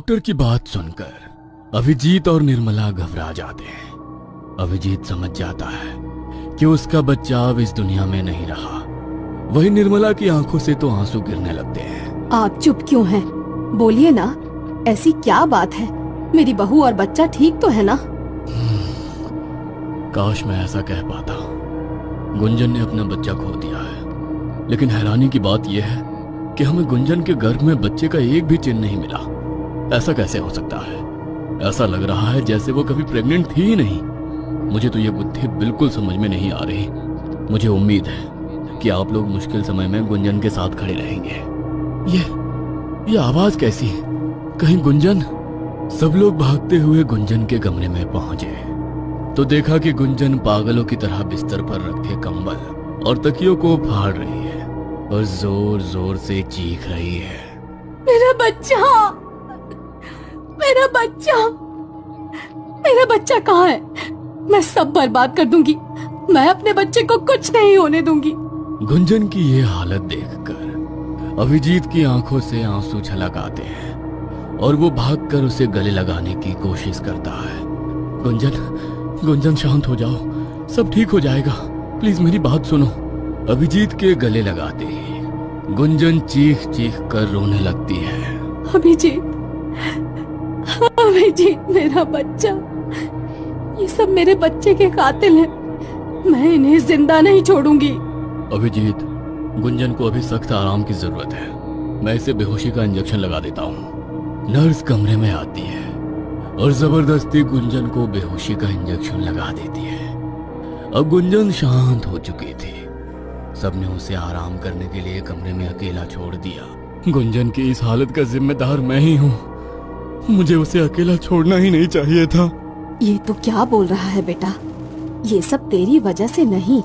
Doctor की बात सुनकर अभिजीत और निर्मला घबरा जाते हैं। अभिजीत समझ जाता है कि उसका बच्चा अब इस दुनिया में नहीं रहा। वही निर्मला की आंखों से तो आंसू गिरने लगते हैं। आप चुप क्यों हैं? बोलिए ना, ऐसी क्या बात है? मेरी बहू और बच्चा ठीक तो है ना? काश मैं ऐसा कह पाता। गुंजन ने अपना बच्चा खो दिया है, लेकिन हैरानी की बात यह है कि हमें गुंजन के गर्भ में बच्चे का एक भी चिन्ह नहीं मिला। ऐसा कैसे हो सकता है? ऐसा लग रहा है जैसे वो कभी प्रेग्नेंट थी ही नहीं। मुझे तो ये बुद्धि बिल्कुल समझ में नहीं आ रही। मुझे उम्मीद है कि आप लोग मुश्किल समय में गुंजन के साथ खड़े रहेंगे। ये आवाज कैसी? कहीं गुंजन? सब लोग भागते हुए गुंजन के कमरे में पहुंचे तो देखा कि गुंजन पागलों की तरह बिस्तर पर रखे कंबल और तकियों को फाड़ रही है और जोर जोर से चीख रही है। मेरा बच्चा, मेरा बच्चा, मेरा बच्चा कहाँ है? मैं सब बर्बाद कर दूंगी। मैं अपने बच्चे को कुछ नहीं होने दूंगी। गुंजन की ये हालत देखकर अभिजीत की आंखों से आंसू छलक आते हैं और वो भागकर उसे गले लगाने की कोशिश करता है। गुंजन शांत हो जाओ, सब ठीक हो जाएगा, प्लीज मेरी बात सुनो। अभिजीत के गले लगाते ही गुंजन चीख चीख कर रोने लगती है। अभिजीत, मेरा बच्चा, ये सब मेरे बच्चे के कातिल हैं। मैं इन्हें जिंदा नहीं छोड़ूंगी। अभिजीत, गुंजन को अभी सख्त आराम की जरूरत है। मैं इसे बेहोशी का इंजेक्शन लगा देता हूँ। नर्स कमरे में आती है और जबरदस्ती गुंजन को बेहोशी का इंजेक्शन लगा देती है। अब गुंजन शांत हो चुकी थी। सबने उसे आराम करने के लिए कमरे में अकेला छोड़ दिया। गुंजन की इस हालत का जिम्मेदार मैं ही हूँ। मुझे उसे अकेला छोड़ना ही नहीं चाहिए था। ये तो क्या बोल रहा है बेटा? ये सब तेरी वजह से नहीं,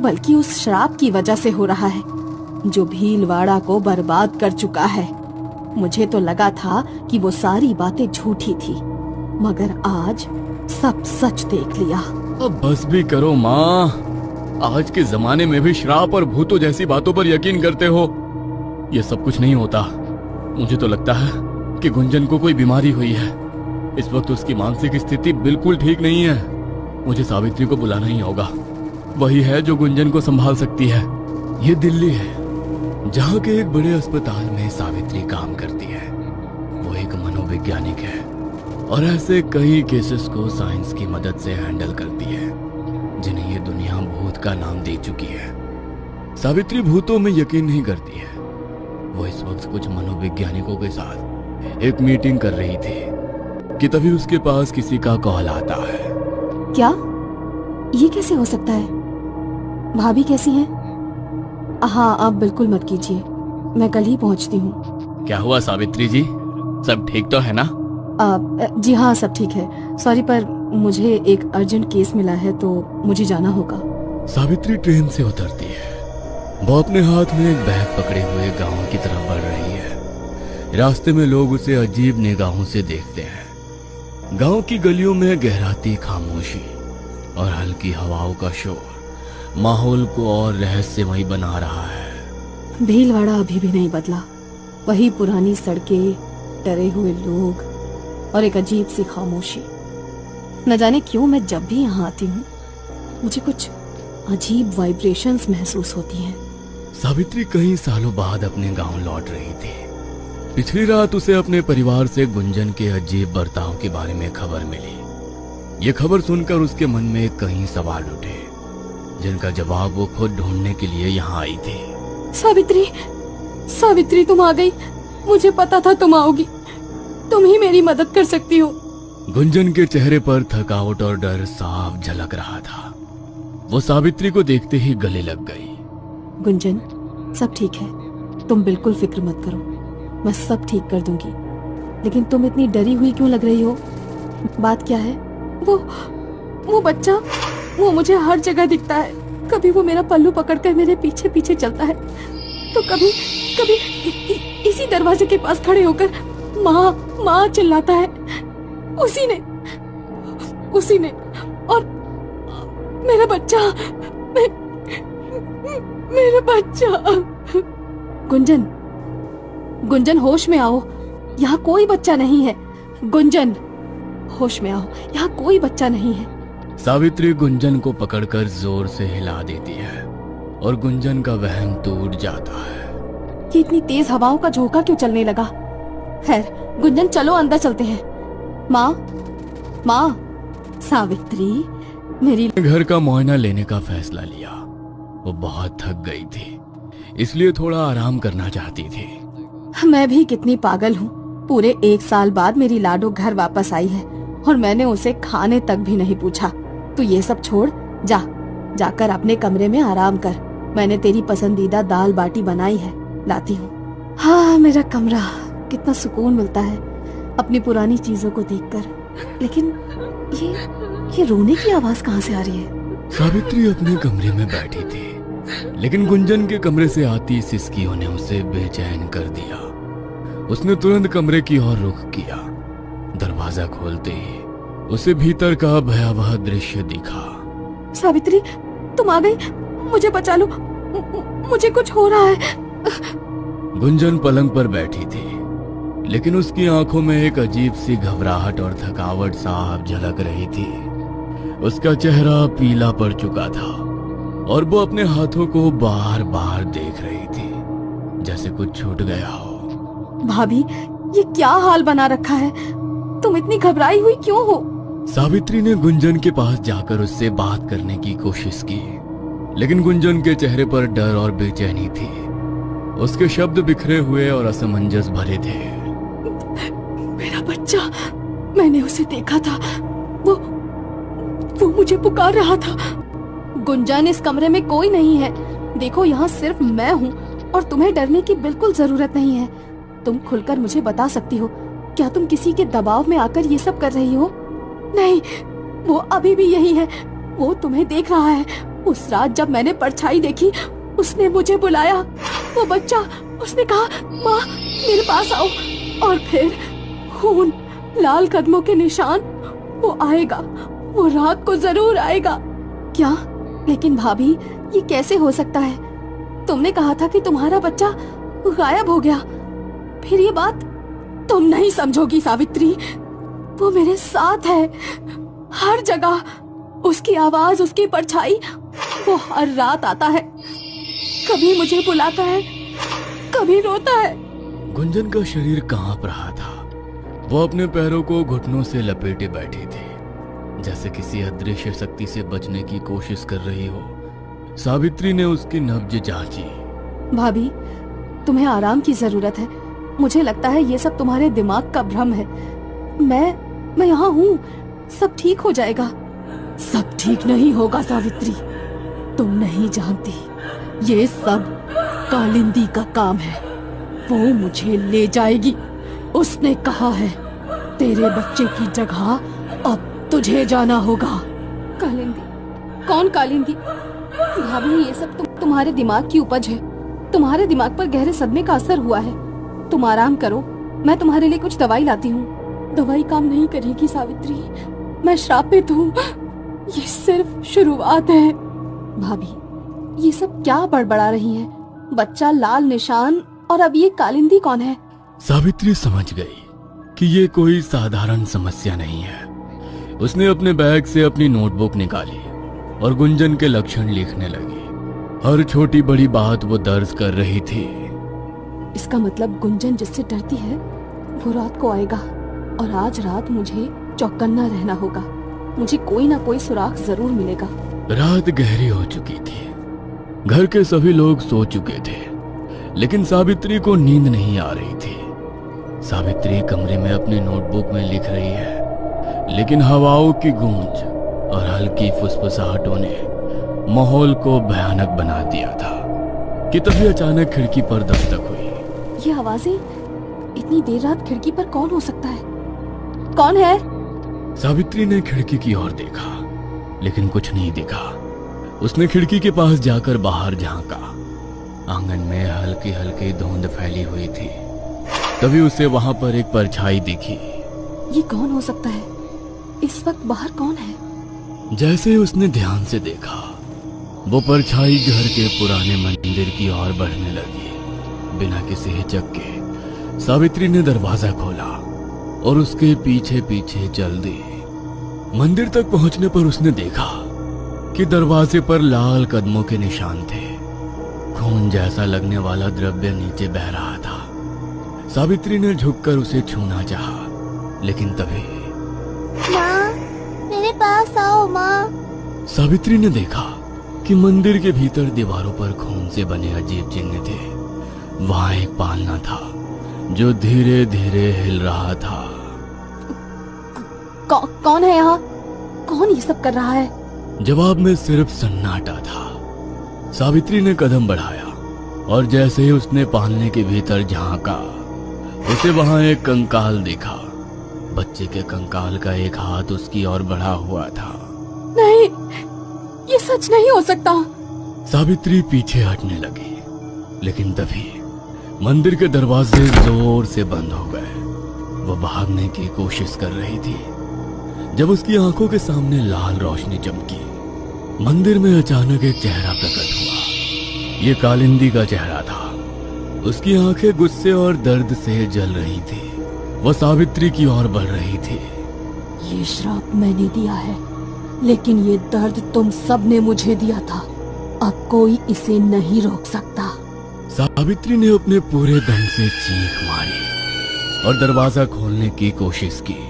बल्कि उस श्राप की वजह से हो रहा है जो भीलवाड़ा को बर्बाद कर चुका है। मुझे तो लगा था कि वो सारी बातें झूठी थी, मगर आज सब सच देख लिया। अब बस भी करो माँ। आज के जमाने में भी श्राप और भूतों जैसी बातों पर यकीन करते हो। ये सब कुछ नहीं होता। मुझे तो लगता है कि गुंजन को कोई बीमारी हुई है। इस वक्त उसकी मानसिक स्थिति बिल्कुल ठीक नहीं है। मुझे सावित्री को बुलाना ही होगा। वही है जो गुंजन को संभाल सकती है। ये दिल्ली है, जहाँ के एक बड़े अस्पताल में सावित्री काम करती है। वो एक मनोवैज्ञानिक है और ऐसे कई केसेस को साइंस की मदद से हैंडल करती है जिन्हें ये दुनिया भूत का नाम दे चुकी है। सावित्री भूतों में यकीन नहीं करती है। वो इस वक्त कुछ मनोवैज्ञानिकों के साथ एक मीटिंग कर रही थी कि तभी उसके पास किसी का कॉल आता है। क्या? ये कैसे हो सकता है? भाभी कैसी हैं? हाँ, आप बिल्कुल मत कीजिए, मैं कल ही पहुंचती हूँ। क्या हुआ सावित्री जी, सब ठीक तो है ना? जी हाँ, सब ठीक है। सॉरी, पर मुझे एक अर्जेंट केस मिला है तो मुझे जाना होगा। सावित्री ट्रेन से उतरती है। वो अपने हाथ में एक बैग पकड़े हुए गांव की तरफ बढ़ रही है। रास्ते में लोग उसे अजीब निगाहों से देखते हैं। गांव की गलियों में गहराती खामोशी और हल्की हवाओं का शोर माहौल को और रहस्यमय बना रहा है। भीलवाड़ा अभी भी नहीं बदला। वही पुरानी सड़कें, डरे हुए लोग और एक अजीब सी खामोशी। न जाने क्यों मैं जब भी यहाँ आती हूँ मुझे कुछ अजीब वाइब्रेशंस महसूस होती हैं। सावित्री कई सालों बाद अपने गांव लौट रही थी। पिछली रात उसे अपने परिवार से गुंजन के अजीब बर्ताव के बारे में खबर मिली। ये खबर सुनकर उसके मन में कई सवाल उठे जिनका जवाब वो खुद ढूंढने के लिए यहाँ आई थी। सावित्री, तुम आ गई। मुझे पता था तुम आओगी। तुम ही मेरी मदद कर सकती हो। गुंजन के चेहरे पर थकावट और डर साफ झलक रहा था। वो सावित्री को देखते ही गले लग गई। गुंजन, सब ठीक है, तुम बिल्कुल फिक्र मत करो, मैं सब ठीक कर दूंगी। लेकिन तुम इतनी डरी हुई क्यों लग रही हो? बात क्या है? वो बच्चा, वो मुझे हर जगह दिखता है। कभी वो मेरा पल्लू पकड़कर मेरे पीछे पीछे चलता है, तो कभी इसी दरवाजे के पास खड़े होकर माँ माँ चिल्लाता है। उसी ने और मेरा बच्चा, मेरा बच्चा। गुंजन, होश में आओ। यहाँ कोई बच्चा नहीं है। गुंजन, होश में आओ, यहाँ कोई बच्चा नहीं है। सावित्री गुंजन को पकड़कर जोर से हिला देती है और गुंजन का वहम टूट जाता है। ये इतनी तेज हवाओं का झोंका क्यों चलने लगा? खैर, गुंजन चलो अंदर चलते हैं। माँ, माँ, सावित्री मेरी। घर का मुआयना लेने का फैसला लिया। वो बहुत थक गई थी, इसलिए थोड़ा आराम करना चाहती थी। मैं भी कितनी पागल हूँ। पूरे 1 साल बाद मेरी लाडो घर वापस आई है और मैंने उसे खाने तक भी नहीं पूछा। तू ये सब छोड़, जाकर अपने कमरे में आराम कर। मैंने तेरी पसंदीदा दाल बाटी बनाई है, लाती हूँ। हाँ, मेरा कमरा, कितना सुकून मिलता है अपनी पुरानी चीजों को देखकर। लेकिन ये रोने की आवाज कहाँ से आ रही है? सावित्री अपने कमरे में बैठी थी, लेकिन गुंजन के कमरे से आती सिसकियों ने उसे बेचैन कर दिया। उसने तुरंत कमरे की ओर रुख किया। दरवाजा खोलते ही उसे भीतर का भयावह दृश्य दिखा। सावित्री, तुम आ गई, मुझे बचा लो, मुझे कुछ हो रहा है। गुंजन पलंग पर बैठी थी, लेकिन उसकी आंखों में एक अजीब सी घबराहट और थकावट साफ झलक रही थी। उसका चेहरा पीला पड़ चुका था और वो अपने हाथों को बार बार देख रही थी, जैसे कुछ छूट गया हो। भाभी, ये क्या हाल बना रखा है? तुम इतनी घबराई हुई क्यों हो? सावित्री ने गुंजन के पास जाकर उससे बात करने की कोशिश की, लेकिन गुंजन के चेहरे पर डर और बेचैनी थी। उसके शब्द बिखरे हुए और असमंजस भरे थे। मेरा बच्चा, मैंने उसे देखा था, वो मुझे पुकार रहा था। गुंजन, इस कमरे में कोई नहीं है। देखो, यहाँ सिर्फ मैं हूँ और तुम्हें डरने की बिल्कुल जरूरत नहीं है। तुम खुलकर मुझे बता सकती हो, क्या तुम किसी के दबाव में आकर ये सब कर रही हो? नहीं, वो अभी भी यही है। वो तुम्हें देख रहा है। उस रात जब मैंने परछाई देखी, उसने मुझे बुलाया। वो बच्चा, उसने कहा, माँ मेरे पास आओ। और फिर खून, लाल कदमों के निशान। वो आएगा, वो रात को जरूर आएगा। क्या? लेकिन भाभी, ये कैसे हो सकता है? तुमने कहा था कि तुम्हारा बच्चा गायब हो गया। फिर ये बात तुम नहीं समझोगी सावित्री। वो मेरे साथ है, हर जगह। उसकी आवाज, उसकी परछाई, वो हर रात आता है। कभी मुझे बुलाता है, कभी रोता है। गुंजन का शरीर कांप रहा था। वो अपने पैरों को घुटनों से लपेटे बैठी थी, जैसे किसी अदृश्य शक्ति से बचने की कोशिश कर रही हो। सावित्री ने उसकी नब्ज जांची। भाभी, तुम्हें आराम की जरूरत है। मुझे लगता है ये सब तुम्हारे दिमाग का भ्रम है। मैं यहाँ हूँ, सब ठीक हो जाएगा। सब ठीक नहीं होगा सावित्री, तुम नहीं जानती। ये सब कालिंदी का काम है। वो मुझे ले जाएगी। उसने कहा है, तेरे बच्चे की जगह अब तुझे जाना होगा। कालिंदी? कौन कालिंदी? भाभी, ये सब तुम्हारे दिमाग की उपज है। तुम्हारे दिमाग पर गहरे सदमे का असर हुआ है। तुम आराम करो, मैं तुम्हारे लिए कुछ दवाई लाती हूँ। दवाई काम नहीं करेगी सावित्री, मैं श्रापित हूँ। ये सिर्फ शुरुआत है। भाभी, ये सब क्या बड़बड़ा रही हैं? बच्चा, लाल निशान, और अब ये कालिंदी कौन है? सावित्री समझ गई कि ये कोई साधारण समस्या नहीं है। उसने अपने बैग से अपनी नोटबुक निकाली और गुंजन के लक्षण लिखने लगी। हर छोटी बड़ी बात वो दर्ज कर रही थी। इसका मतलब गुंजन जिससे डरती है वो रात को आएगा, और आज रात मुझे चौकन्ना रहना होगा। मुझे कोई ना कोई सुराग जरूर मिलेगा। रात गहरी हो चुकी थी। घर के सभी लोग सो चुके थे, लेकिन सावित्री को नींद नहीं आ रही थी। सावित्री कमरे में अपनी नोटबुक में लिख रही है, लेकिन हवाओं की गूंज और हल्की फुसफुसाहटों ने माहौल को भयानक बना दिया था कि तभी अचानक खिड़की पर दस्तक हुई। ये आवाजें, इतनी देर रात खिड़की पर कौन हो सकता है? कौन है? सावित्री ने खिड़की की ओर देखा, लेकिन कुछ नहीं दिखा। उसने खिड़की के पास जाकर बाहर झांका। आंगन में हल्की हल्की धुंध फैली हुई थी। तभी उसे वहां पर एक परछाई दिखी। ये कौन हो सकता है? इस वक्त बाहर कौन है? जैसे ही उसने ध्यान से देखा, वो परछाई घर के पुराने मंदिर की ओर बढ़ने लगी। बिना किसी हिचक के सावित्री ने दरवाजा खोला और उसके पीछे पीछे चल दी। मंदिर तक पहुंचने पर उसने देखा कि दरवाजे पर लाल कदमों के निशान थे। खून जैसा लगने वाला द्रव्य नीचे बह रहा था। सावित्री ने झुककर उसे छूना चाहा, लेकिन तभी माँ, मेरे पास आओ माँ। सावित्री ने देखा कि मंदिर के भीतर दीवारों पर खून से बने अजीब चिन्ह थे। वहां एक पालना था जो धीरे धीरे हिल रहा था। कौन है यहाँ? कौन ये सब कर रहा है? जवाब में सिर्फ सन्नाटा था। सावित्री ने कदम बढ़ाया और जैसे ही उसने पालने के भीतर झांका, उसे वहां एक कंकाल दिखा। बच्चे के कंकाल का एक हाथ उसकी ओर बढ़ा हुआ था। नहीं, ये सच नहीं हो सकता। सावित्री पीछे हटने लगी, लेकिन तभी मंदिर के दरवाजे जोर से बंद हो गए। वो भागने की कोशिश कर रही थी जब उसकी आंखों के सामने लाल रोशनी चमकी। मंदिर में अचानक एक चेहरा प्रकट हुआ। ये कालिंदी का चेहरा था। उसकी आंखें गुस्से और दर्द से जल रही थी। वो सावित्री की ओर बढ़ रही थी। ये श्राप मैंने दिया है, लेकिन ये दर्द तुम सब ने मुझे दिया था। अब कोई इसे नहीं रोक सकता। सावित्री ने अपने पूरे दम से चीख मारी और दरवाजा खोलने की कोशिश की।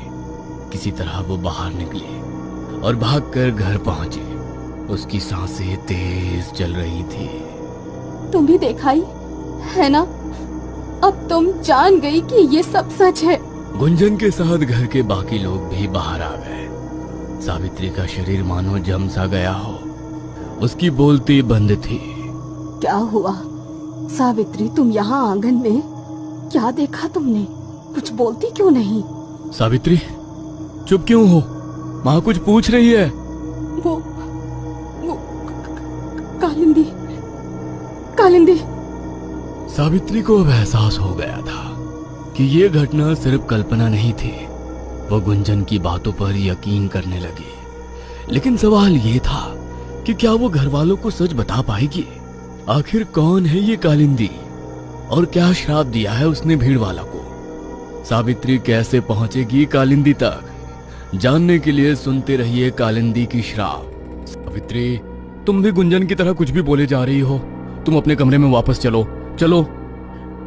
किसी तरह वो बाहर निकली और भागकर घर पहुंची। उसकी सांसें तेज चल रही थी। तुम भी देखाई है ना? अब तुम जान गई कि ये सब सच है। गुंजन के साथ घर के बाकी लोग भी बाहर आ गए। सावित्री का शरीर मानो जम सा गया हो। उसकी बोलती बंद थी। क्या हुआ सावित्री? तुम यहाँ आंगन में क्या देखा तुमने? कुछ बोलती क्यों नहीं? सावित्री, चुप क्यों हो? माँ कुछ पूछ रही है। वो कालिंदी कालिंदी। सावित्री को अब एहसास हो गया था कि ये घटना सिर्फ कल्पना नहीं थी। वो गुंजन की बातों पर यकीन करने लगी। लेकिन सवाल ये था कि क्या वो घर वालों को सच बता पाएगी? आखिर कौन है ये कालिंदी और क्या श्राप दिया है उसने भीड़ वाला को? सावित्री कैसे पहुंचेगी कालिंदी तक? जानने के लिए सुनते रहिए कालिंदी की श्राप। सावित्री, तुम भी गुंजन की तरह कुछ भी बोले जा रही हो। तुम अपने कमरे में वापस चलो चलो।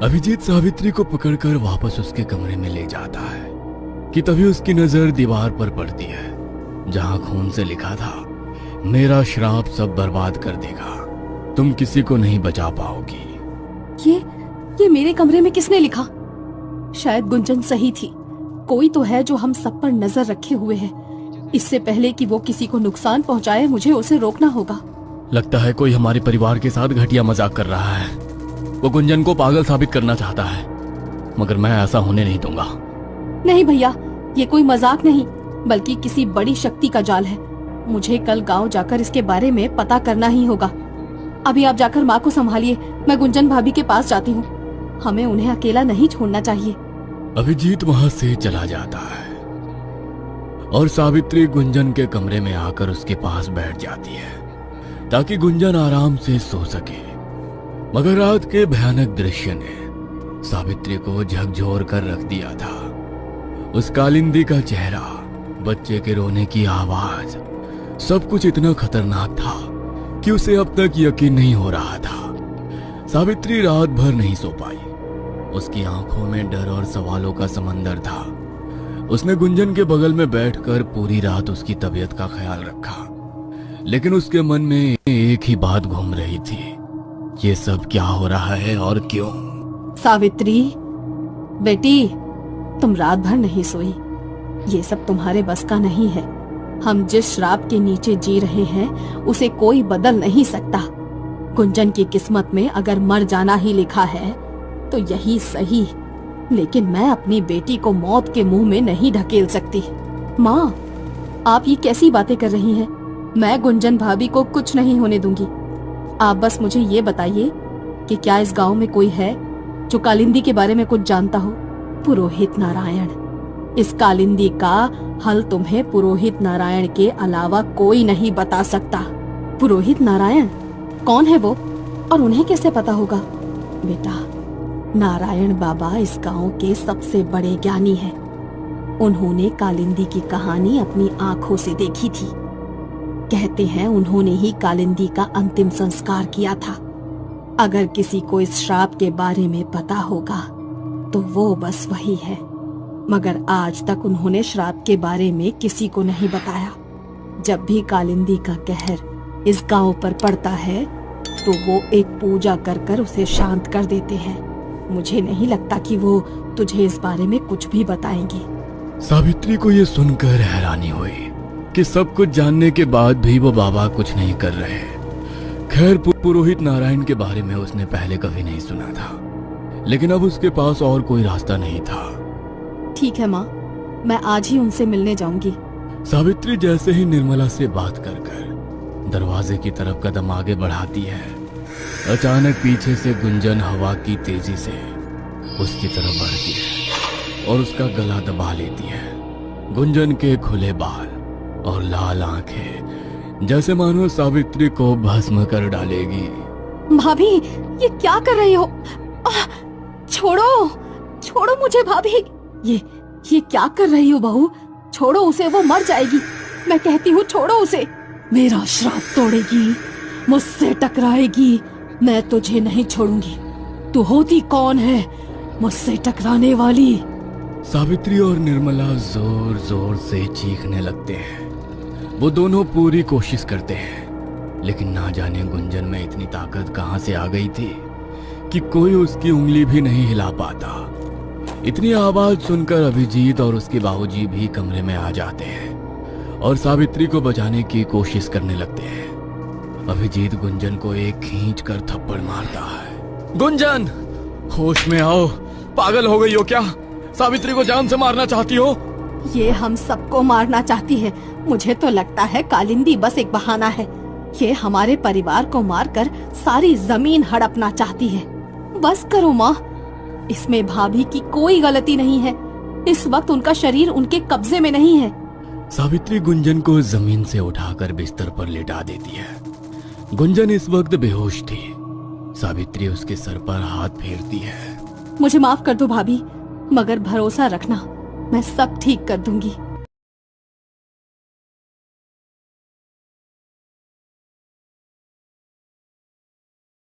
अभिजीत सावित्री को पकड़कर वापस उसके कमरे में ले जाता है कि तभी उसकी नजर दीवार पर पड़ती है जहां खून से लिखा था, मेरा श्राप सब बर्बाद कर देगा, तुम किसी को नहीं बचा पाओगी। ये मेरे कमरे में किसने लिखा? शायद गुंजन सही थी। कोई तो है जो हम सब पर नजर रखे हुए है। इससे पहले कि वो किसी को नुकसान पहुंचाए, मुझे उसे रोकना होगा। लगता है कोई हमारे परिवार के साथ घटिया मजाक कर रहा है। वो गुंजन को पागल साबित करना चाहता है, मगर मैं ऐसा होने नहीं दूंगा। नहीं भैया, ये कोई मजाक नहीं, बल्कि किसी बड़ी शक्ति का जाल है। मुझे कल गांव जाकर इसके बारे में पता करना ही होगा। अभी आप जाकर माँ को संभालिए, मैं गुंजन भाभी के पास जाती हूँ। हमें उन्हें अकेला नहीं छोड़ना चाहिए। अभिजीत वहां से चला जाता है और सावित्री गुंजन के कमरे में आकर उसके पास बैठ जाती है ताकि गुंजन आराम से सो सके। मगर रात के भयानक दृश्य ने सावित्री को झकझोर कर रख दिया था। उस कालिंदी का चेहरा, बच्चे के रोने की आवाज, सब कुछ इतना खतरनाक था कि उसे अब तक यकीन नहीं हो रहा था। सावित्री रात भर नहीं सो पाई। उसकी आंखों में डर और सवालों का समंदर था। उसने गुंजन के बगल में बैठकर पूरी रात उसकी तबीयत का ख्याल रखा, लेकिन उसके मन में एक ही बात घूम रही थी, ये सब क्या हो रहा है और क्यों? सावित्री बेटी, तुम रात भर नहीं सोई। ये सब तुम्हारे बस का नहीं है। हम जिस श्राप के नीचे जी रहे हैं उसे कोई बदल नहीं सकता। गुंजन की किस्मत में अगर मर जाना ही लिखा है तो यही सही, लेकिन मैं अपनी बेटी को मौत के मुंह में नहीं ढकेल सकती। माँ, आप ये कैसी बातें कर रही हैं? मैं गुंजन भाभी को कुछ नहीं होने दूंगी। आप बस मुझे ये बताइए कि क्या इस गांव में कोई है जो कालिंदी के बारे में कुछ जानता हो? पुरोहित नारायण। इस कालिंदी का हल तुम्हें पुरोहित नारायण के अलावा कोई नहीं बता सकता। पुरोहित नारायण कौन है वो और उन्हें कैसे पता होगा? बेटा, नारायण बाबा इस गांव के सबसे बड़े ज्ञानी हैं। उन्होंने कालिंदी की कहानी अपनी आंखों से देखी थी। कहते हैं उन्होंने ही कालिंदी का अंतिम संस्कार किया था। अगर किसी को इस श्राप के बारे में पता होगा तो वो बस वही है, मगर आज तक उन्होंने श्राप के बारे में किसी को नहीं बताया। जब भी कालिंदी का कहर इस गांव पर पड़ता है तो वो एक पूजा कर कर उसे शांत कर देते हैं। मुझे नहीं लगता कि वो तुझे इस बारे में कुछ भी बताएंगे। सावित्री को ये सुनकर हैरानी हुई कि सब कुछ जानने के बाद भी वो बाबा कुछ नहीं कर रहे। खैर, पुरोहित नारायण के बारे में उसने पहले कभी नहीं सुना था, लेकिन अब उसके पास और कोई रास्ता नहीं था। ठीक है माँ, मैं आज ही उनसे मिलने जाऊंगी। सावित्री जैसे ही निर्मला से बात कर कर दरवाजे की तरफ कदम आगे बढ़ाती है, अचानक पीछे से गुंजन हवा की तेजी से उसकी तरफ बढ़ती है और उसका गला दबा लेती है। गुंजन के खुले बाल और लाल आंखें जैसे मानो सावित्री को भस्म कर डालेगी। भाभी, ये क्या कर रही हो? छोड़ो, छोड़ो मुझे भाभी। ये क्या कर रही हो बहू? छोड़ो उसे, वो मर जाएगी। मैं कहती हूँ छोड़ो उसे। मेरा श्राप तोड़ेगी, मुझसे टकराएगी, मैं तुझे नहीं छोड़ूंगी। तू होती कौन है मुझसे टकराने वाली? सावित्री और निर्मला जोर जोर से चीखने लगते हैं। वो दोनों पूरी कोशिश करते हैं, लेकिन ना जाने गुंजन में इतनी ताकत कहां से आ गई थी कि कोई उसकी उंगली भी नहीं हिला पाता। इतनी आवाज सुनकर अभिजीत और उसके बाबूजी भी कमरे में आ जाते हैं और सावित्री को बचाने की कोशिश करने लगते हैं। अभिजीत गुंजन को एक खींच कर थप्पड़ मारता है। गुंजन, होश में आओ, पागल हो गई हो क्या? सावित्री को जान से मारना चाहती हो? ये हम सबको मारना चाहती है। मुझे तो लगता है कालिंदी बस एक बहाना है। ये हमारे परिवार को मारकर सारी जमीन हड़पना चाहती है। बस करो माँ, इसमें भाभी की कोई गलती नहीं है। इस वक्त उनका शरीर उनके कब्जे में नहीं है। सावित्री गुंजन को जमीन से उठाकर बिस्तर पर लेटा देती है। गुंजन इस वक्त बेहोश थी। सावित्री उसके सर पर हाथ फेरती है। मुझे माफ कर दो भाभी, मगर भरोसा रखना, मैं सब ठीक कर दूंगी।